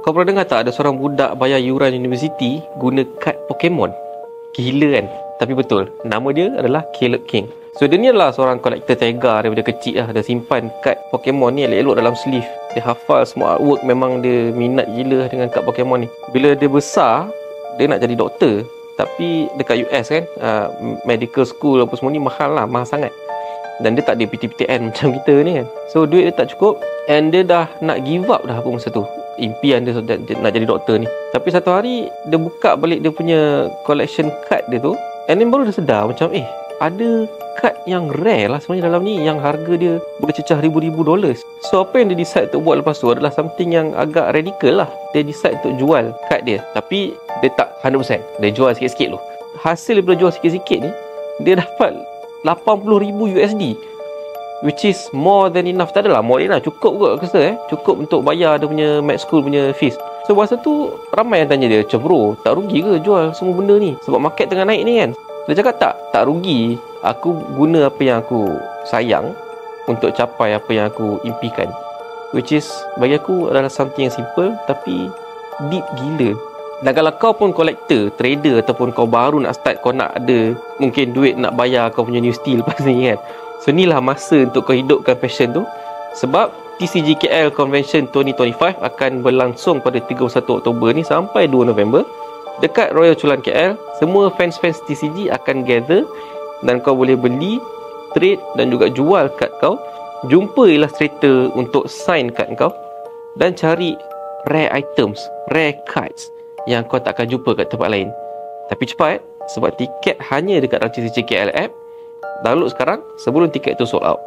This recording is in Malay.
Kau pernah dengar tak ada seorang budak bayar yuran universiti guna kad Pokemon? Gila kan? Tapi betul, nama dia adalah Caleb King. So dia ni adalah seorang kolektor tega daripada kecil lah. Dia simpan kad Pokemon ni elok-elok dalam sleeve. Dia hafal semua artwork, memang dia minat gila dengan kad Pokemon ni. Bila dia besar, dia nak jadi doktor. Tapi dekat US kan, medical school apa semua ni mahal sangat. Dan dia tak ada PTPTN macam kita ni kan. So duit dia tak cukup, and dia dah nak give up dah masa tu impian dia nak jadi doktor ni. Tapi satu hari dia buka balik dia punya collection card dia tu, and then baru dia sedar macam ada kad yang rare lah sebenarnya dalam ni, yang harga dia bercecah ribu-ribu dolar. So apa yang dia decide untuk buat lepas tu adalah something yang agak radical lah. Dia decide untuk jual kad dia, tapi dia tak 100%, dia jual sikit-sikit tu. Hasil daripada jual sikit-sikit ni, dia dapat 80,000 USD, which is more than enough. Tak adalah more than enough, cukup kot aku rasa cukup untuk bayar dia punya med school punya fees. So masa tu ramai yang tanya dia, macam bro, tak rugi ke jual semua benda ni sebab market tengah naik ni kan? Dia cakap tak rugi. Aku guna apa yang aku sayang untuk capai apa yang aku impikan, which is bagi aku adalah something yang simple tapi deep gila. Dan kalau kau pun collector, trader, ataupun kau baru nak start, kau nak ada mungkin duit nak bayar kau punya universiti lepas ni kan, so inilah masa untuk kau hidupkan passion tu. Sebab TCG KL Convention 2025 akan berlangsung pada 31 Oktober ni sampai 2 November dekat Royal Chulan KL. Semua fans-fans TCG akan gather, dan kau boleh beli, trade dan juga jual kad kau. Jumpa illustrator untuk sign kad kau, dan cari rare items, rare cards yang kau tak akan jumpa kat tempat lain. Tapi cepat, sebab tiket hanya dekat dalam TCG KL app. Download sekarang sebelum tiket tu sold out.